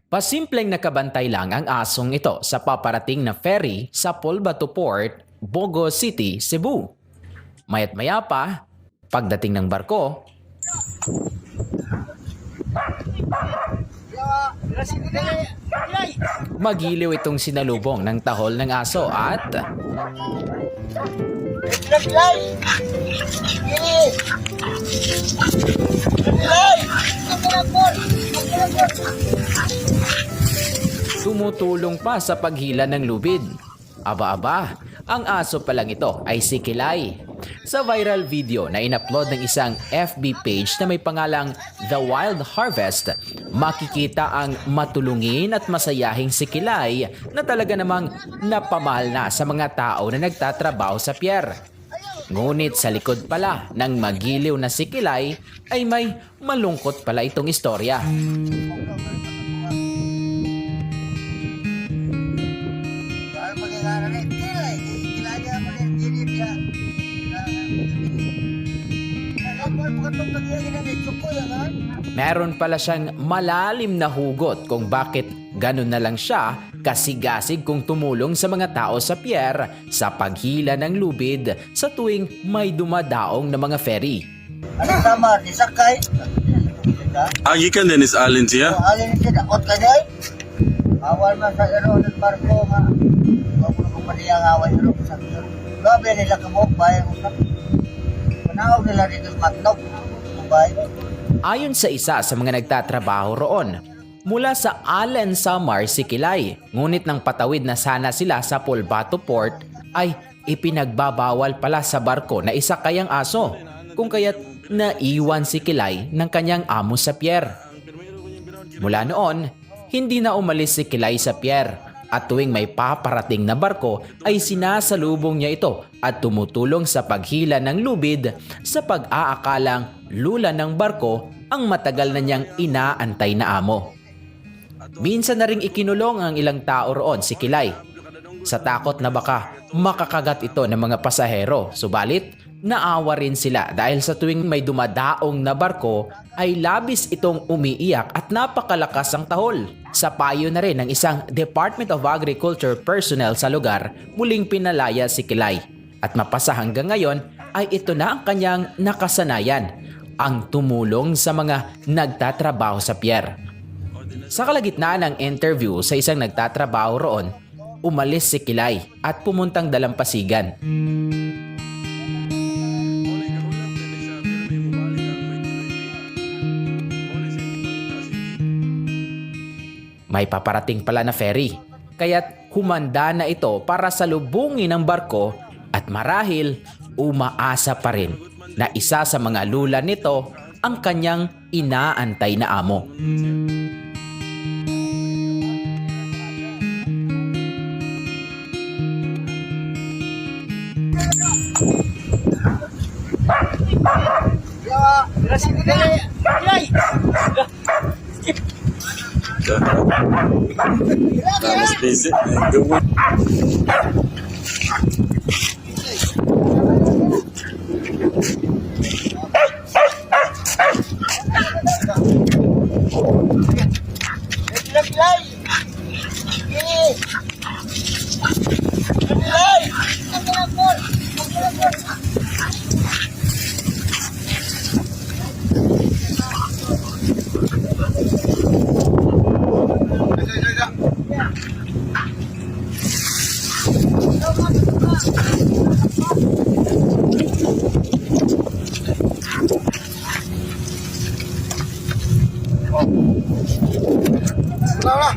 Pasimpleng nakabantay lang ang asong ito sa paparating na ferry sa Polbato Port, Bogo City, Cebu. Mayat maya pa, pagdating ng barko, magiliw itong sinalubong ng tahol ng aso at tumutulong pa sa paghila ng lubid. Aba-aba, ang aso pa lang ito ay si Kilay. Sa viral video na inupload ng isang FB page na may pangalang The Wild Harvest, makikita ang matulungin at masayahing si Kilay na talaga namang napamahal na sa mga tao na nagtatrabaho sa pier. Ngunit sa likod pala ng magiliw na si Kilay ay may malungkot pala itong istorya. Meron pala siyang malalim na hugot kung bakit ganun na lang siya kasigasig kung tumulong sa mga tao sa pier sa paghila ng lubid sa tuwing may dumadaong na mga ferry. Ano tama, ni Sakay? Gikan din is alin siya. Alin siya, dakot ka niya. Awal man sa ng barko nga. Huwag mo kumaniya nga awal yun. Gabi nila kamok, bayan mo sa. Panahog nila dito sa Matnog. Ayon sa isa sa mga nagtatrabaho roon, mula sa Allen Samar si Kilay, ngunit nang patawid na sana sila sa Polbato Port ay ipinagbabawal pala sa barko na isa kayang aso, kung kaya't naiwan si Kilay ng kanyang amo sa pier. Mula noon, hindi na umalis si Kilay sa pier at tuwing may paparating na barko ay sinasalubong niya ito at tumutulong sa paghila ng lubid sa pag-aakalang lula ng barko ang matagal na niyang inaantay na amo. Minsan na ring ikinulong ang ilang tao roon si Kilay sa takot na baka makakagat ito ng mga pasahero, subalit naawa rin sila dahil sa tuwing may dumadaong na barko ay labis itong umiiyak at napakalakas ang tahol. Sa payo na rin ng isang Department of Agriculture personnel sa lugar, muling pinalaya si Kilay. At mapasa hanggang ngayon ay ito na ang kanyang nakasanayan, ang tumulong sa mga nagtatrabaho sa pier. Sa kalagitnaan ng interview sa isang nagtatrabaho roon, umalis si Kilay at pumuntang Dalampasigan. May paparating pala na ferry, kaya't humanda na ito para salubungin ang barko at marahil umaasa pa rin na isa sa mga lula nito ang kanyang inaantay na amo. Tapos busy. Gawin. Mana.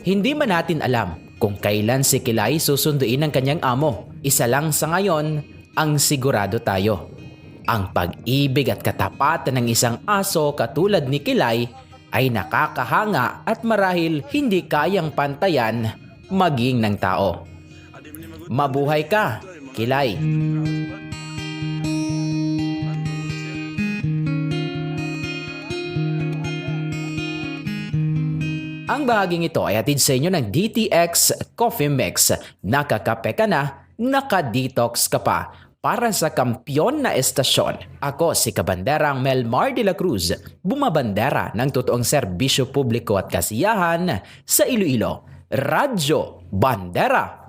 Hindi man natin alam kung kailan si Kilay susunduin ng kanyang amo. Isa lang sa ngayon ang sigurado tayo. Ang pag-ibig at katapatan ng isang aso katulad ni Kilay ay nakakahanga at marahil hindi kayang pantayan maging ng tao. Mabuhay ka, Kilay! Ang bahaging ito ay hatid sa inyo ng DTX Coffee Mix. Nakakape ka na, naka-detox ka pa. para sa kampyon na estasyon. Ako si Kabanderang Melmar de la Cruz, bumabandera ng totoong serbisyo publiko at kasiyahan sa Iloilo. Radyo Bandera